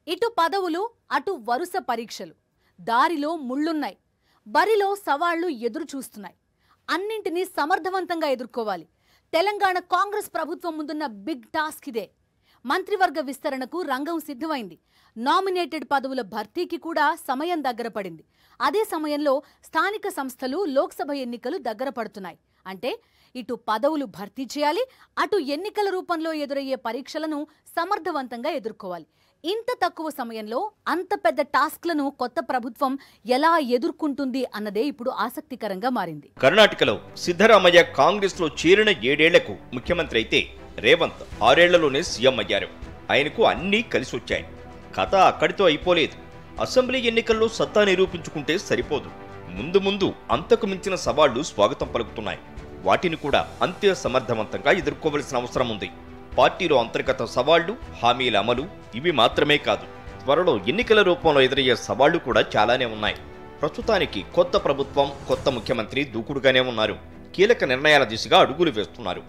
ఇటు పదవులు అటు వరుస పరీక్షలు, దారిలో ముళ్ళున్నాయి, బరిలో సవాళ్లు ఎదురు చూస్తున్నాయి. అన్నింటినీ సమర్థవంతంగా ఎదుర్కోవాలి. తెలంగాణ కాంగ్రెస్ ప్రభుత్వం ముందున్న బిగ్ టాస్క్ ఇదే. మంత్రివర్గ విస్తరణకు రంగం సిద్ధమైంది. నామినేటెడ్ పదవుల భర్తీకి కూడా సమయం దగ్గర పడింది. అదే సమయంలో స్థానిక సంస్థలు, లోక్సభ ఎన్నికలు దగ్గర పడుతున్నాయి. అంటే ఇటు పదవులు భర్తీ చేయాలి, అటు ఎన్నికల రూపంలో ఎదురయ్యే పరీక్షలను సమర్థవంతంగా ఎదుర్కోవాలి. ఇంత తక్కువ సమయంలో అంత పెద్ద టాస్క్లను కొత్త ప్రభుత్వం ఎలా ఎదుర్కొంటుంది అన్నదే ఇప్పుడు ఆసక్తికరంగా మారింది. కర్ణాటకలో సిద్ధరామయ్య కాంగ్రెస్ లో చేరిన 7 ఏళ్లకు ముఖ్యమంత్రి అయితే రేవంత్ 6 ఏళ్లలోనే సీఎం అయ్యారు. ఆయనకు అన్నీ కలిసి వచ్చాయి. కథ అక్కడితో అయిపోలేదు. అసెంబ్లీ ఎన్నికల్లో సత్తా నిరూపించుకుంటే సరిపోదు. ముందు ముందు అంతకు మించిన సవాళ్లు స్వాగతం పలుకుతున్నాయి. వాటిని కూడా అంతే సమర్థవంతంగా ఎదుర్కోవలసిన అవసరం ఉంది. పార్టీలో అంతర్గత సవాళ్లు, హామీల అమలు ఇవి మాత్రమే కాదు, త్వరలో ఎన్నికల రూపంలో ఎదురయ్యే సవాళ్లు కూడా చాలానే ఉన్నాయి. ప్రస్తుతానికి కొత్త ప్రభుత్వం, కొత్త ముఖ్యమంత్రి దూకుడుగానే ఉన్నారు. కీలక నిర్ణయాల దిశగా అడుగులు వేస్తున్నారు.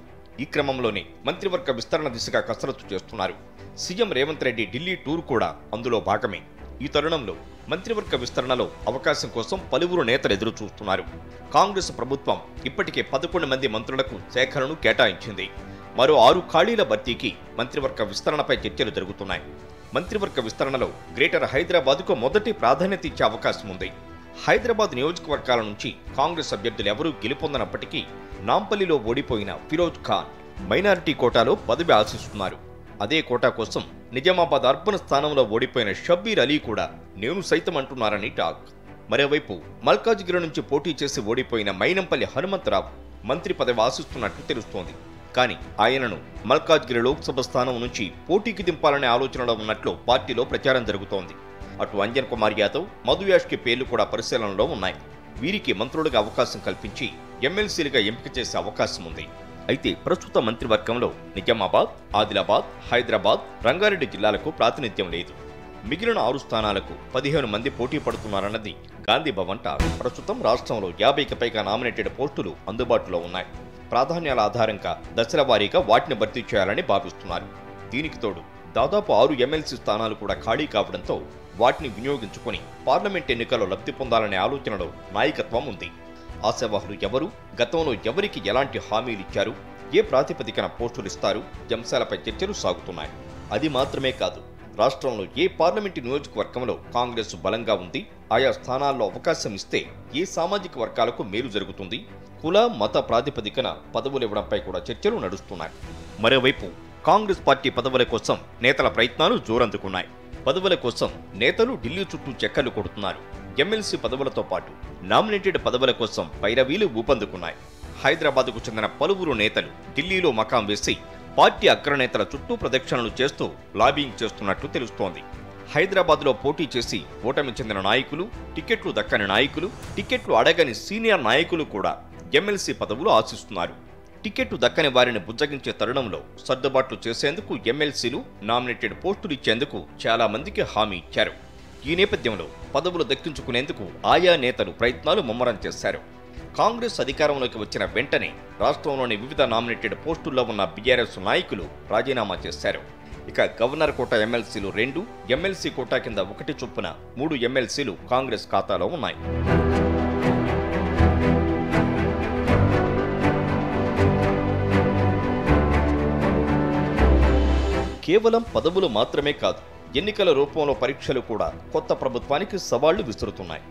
ఈ క్రమంలోనే మంత్రివర్గ విస్తరణ దిశగా కసరత్తు చేస్తున్నారు. సీఎం రేవంత్ రెడ్డి ఢిల్లీ టూర్ కూడా అందులో భాగమే. ఈ తరుణంలో మంత్రివర్గ విస్తరణలో అవకాశం కోసం పలువురు నేతలు ఎదురు చూస్తున్నారు. కాంగ్రెస్ ప్రభుత్వం ఇప్పటికే 11 మంది మంత్రులకు శాఖలను కేటాయించింది. మరో 6 ఖాళీల భర్తీకి మంత్రివర్గ విస్తరణపై చర్చలు జరుగుతున్నాయి. మంత్రివర్గ విస్తరణలో గ్రేటర్ హైదరాబాద్కు మొదటి ప్రాధాన్యత ఇచ్చే అవకాశం ఉంది. హైదరాబాద్ నియోజకవర్గాల నుంచి కాంగ్రెస్ అభ్యర్థులు ఎవరూ గెలుపొందనప్పటికీ నాంపల్లిలో ఓడిపోయిన ఫిరోజ్ ఖాన్ మైనారిటీ కోటాలో పదవి ఆశిస్తున్నారు. అదే కోటా కోసం నిజామాబాద్ అర్బన్ స్థానంలో ఓడిపోయిన షబ్బీర్ అలీ కూడా నేను సైతం అంటున్నారని టాక్. మరోవైపు మల్కాజ్గిరి నుంచి పోటీ చేసి ఓడిపోయిన మైనంపల్లి హనుమంతరావు మంత్రి పదవి ఆశిస్తున్నట్లు తెలుస్తోంది. కానీ ఆయనను మల్కాజ్గిరి లోక్సభ స్థానం నుంచి పోటీకి దింపాలనే ఆలోచనలో ఉన్నట్లు పార్టీలో ప్రచారం జరుగుతోంది. అటు అంజన్ కుమార్ యాదవ్, మధు యాష్కి పేర్లు కూడా పరిశీలనలో ఉన్నాయి. వీరికి మంత్రులుగా అవకాశం కల్పించి ఎమ్మెల్సీలుగా ఎంపిక చేసే అవకాశం ఉంది. అయితే ప్రస్తుత మంత్రివర్గంలో నిజామాబాద్, ఆదిలాబాద్, హైదరాబాద్, రంగారెడ్డి జిల్లాలకు ప్రాతినిధ్యం లేదు. మిగిలిన 6 స్థానాలకు 15 మంది పోటీ పడుతున్నారన్నది గాంధీ భవన్ టాక్. ప్రస్తుతం రాష్ట్రంలో 50కి పైగా నామినేటెడ్ పోస్టులు అందుబాటులో ఉన్నాయి. ప్రాధాన్యాల ఆధారంగా దశల వారీగా వాటిని భర్తీ చేయాలని భావిస్తున్నారు. దీనికి తోడు దాదాపు 6 ఎమ్మెల్సీ స్థానాలు కూడా ఖాళీ కావడంతో వాటిని వినియోగించుకొని పార్లమెంట్ ఎన్నికల్లో లబ్ధి పొందాలనే ఆలోచనలో నాయకత్వం ఉంది. ఆశావాహులు ఎవరు, గతంలో ఎవరికి ఎలాంటి హామీలు ఇచ్చారు, ఏ ప్రాతిపదికన పోస్టులు ఇస్తారు, అంశాలపై చర్చలు సాగుతున్నాయి. అది మాత్రమే కాదు, రాష్ట్రంలో ఏ పార్లమెంటు నియోజకవర్గంలో కాంగ్రెస్ బలంగా ఉంది, ఆయా స్థానాల్లో అవకాశం ఇస్తే ఏ సామాజిక వర్గాలకు మేలు జరుగుతుంది, కుల మత ప్రాతిపదికన పదవులు ఇవ్వడంపై కూడా చర్చలు నడుస్తున్నాయి. మరోవైపు కాంగ్రెస్ పార్టీ పదవుల కోసం నేతల ప్రయత్నాలు జోరందుకున్నాయి. పదవుల కోసం నేతలు ఢిల్లీ చుట్టూ చక్కర్లు కొడుతున్నారు. ఎమ్మెల్సీ పదవులతో పాటు నామినేటెడ్ పదవుల కోసం పైరవీలు ఊపందుకున్నాయి. హైదరాబాద్కు చెందిన పలువురు నేతలు ఢిల్లీలో మకాం వేసి పార్టీ అగ్రనేతల చుట్టూ ప్రదక్షిణలు చేస్తూ లాబింగ్ చేస్తున్నట్లు తెలుస్తోంది. హైదరాబాద్లో పోటీ చేసి ఓటమి చెందిన నాయకులు, టికెట్లు దక్కని నాయకులు, టికెట్లు అడగని సీనియర్ నాయకులు కూడా ఎమ్మెల్సీ పదవులు ఆశిస్తున్నారు. టికెట్టు దక్కని వారిని బుజ్జగించే తరుణంలో సర్దుబాట్లు చేసేందుకు ఎమ్మెల్సీలు నామినేటెడ్ పోస్టులు ఇచ్చేందుకు చాలా మందికి హామీ ఇచ్చారు. ఈ నేపథ్యంలో పదవులు దక్కించుకునేందుకు ఆయా నేతలు ప్రయత్నాలు ముమ్మరం చేశారు. కాంగ్రెస్ అధికారంలోకి వచ్చిన వెంటనే రాష్ట్రంలోని వివిధ నామినేటెడ్ పోస్టుల్లో ఉన్న బీఆర్ఎస్ నాయకులు రాజీనామా చేశారు. ఇక గవర్నర్ కోటా ఎమ్మెల్సీలు 2, ఎమ్మెల్సీ కోటా కింద 1 చొప్పున 3 ఎమ్మెల్సీలు కాంగ్రెస్ ఖాతాలో ఉన్నాయి. కేవలం పదవులు మాత్రమే కాదు, ఎన్నికల రూపంలో పరీక్షలు కూడా కొత్త ప్రభుత్వానికి సవాళ్లు విసురుతున్నాయి.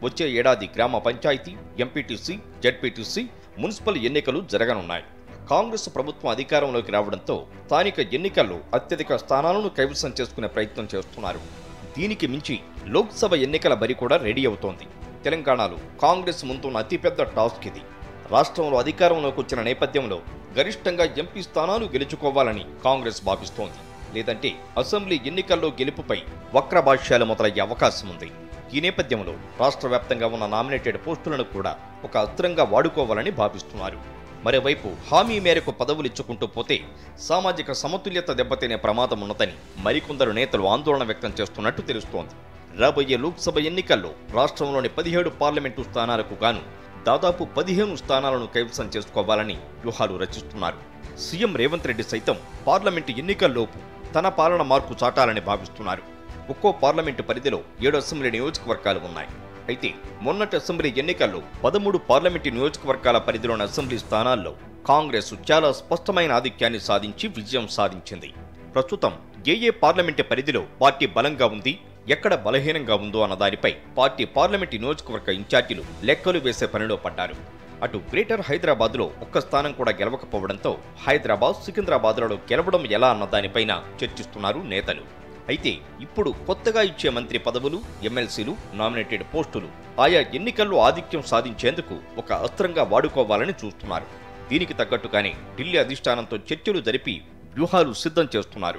వచ్చే ఏడాది గ్రామ పంచాయతీ, ఎంపీటీసీ, జడ్పీటీసీ, మున్సిపల్ ఎన్నికలు జరగనున్నాయి. కాంగ్రెస్ ప్రభుత్వం అధికారంలోకి రావడంతో స్థానిక ఎన్నికల్లో అత్యధిక స్థానాలను కైవసం చేసుకునే ప్రయత్నం చేస్తున్నారు. దీనికి మించి లోక్సభ ఎన్నికల బరి కూడా రెడీ అవుతోంది. తెలంగాణలో కాంగ్రెస్ ముందున్న అతిపెద్ద టాస్క్ ఇది. రాష్ట్రంలో అధికారంలోకి వచ్చిన నేపథ్యంలో గరిష్టంగా ఎంపీ స్థానాలు గెలుచుకోవాలని కాంగ్రెస్ భావిస్తోంది. లేదంటే అసెంబ్లీ ఎన్నికల్లో గెలుపుపై వక్రభాష్యాలు మొదలయ్యే అవకాశం ఉంది. ఈ నేపథ్యంలో రాష్ట్ర వ్యాప్తంగా ఉన్న నామినేటెడ్ పోస్టులను కూడా ఒక అస్త్రంగా వాడుకోవాలని భావిస్తున్నారు. మరోవైపు హామీ మేరకు పదవులు ఇచ్చుకుంటూ పోతే సామాజిక సమతుల్యత దెబ్బతినే ప్రమాదం ఉన్నదని మరికొందరు నేతలు ఆందోళన వ్యక్తం చేస్తున్నట్టు తెలుస్తోంది. రాబోయే లోక్సభ ఎన్నికల్లో రాష్ట్రంలోని 17 పార్లమెంటు స్థానాలకు గాను దాదాపు 15 స్థానాలను కైవసం చేసుకోవాలని వ్యూహాలు రచిస్తున్నారు. సీఎం రేవంత్ రెడ్డి సైతం పార్లమెంటు ఎన్నికల్లోపు తన పాలన మార్కు చాటాలని భావిస్తున్నారు. ఒక్కో పార్లమెంటు పరిధిలో 7 అసెంబ్లీ నియోజకవర్గాలు ఉన్నాయి. అయితే మొన్నటి అసెంబ్లీ ఎన్నికల్లో 13 పార్లమెంటు నియోజకవర్గాల పరిధిలోని అసెంబ్లీ స్థానాల్లో కాంగ్రెస్ చాలా స్పష్టమైన ఆధిక్యాన్ని సాధించి విజయం సాధించింది. ప్రస్తుతం ఏ పార్లమెంటు పరిధిలో పార్టీ బలంగా ఉంది, ఎక్కడ బలహీనంగా ఉందో అన్న దానిపై పార్టీ పార్లమెంటు నియోజకవర్గ ఇన్ఛార్జీలు లెక్కలు వేసే పనిలో పడ్డారు. అటు గ్రేటర్ హైదరాబాద్లో ఒక్క స్థానం కూడా గెలవకపోవడంతో హైదరాబాద్, సికింద్రాబాద్లలో గెలవడం ఎలా అన్న దానిపైన చర్చిస్తున్నారు నేతలు. అయితే ఇప్పుడు కొత్తగా ఇచ్చే మంత్రి పదవులు, ఎమ్మెల్సీలు, నామినేటెడ్ పోస్టులు ఆయా ఎన్నికల్లో ఆధిక్యం సాధించేందుకు ఒక అస్త్రంగా వాడుకోవాలని చూస్తున్నారు. దీనికి తగ్గట్టుగానే ఢిల్లీ అధిష్టానంతో చర్చలు జరిపి వ్యూహాలు సిద్ధం చేస్తున్నారు.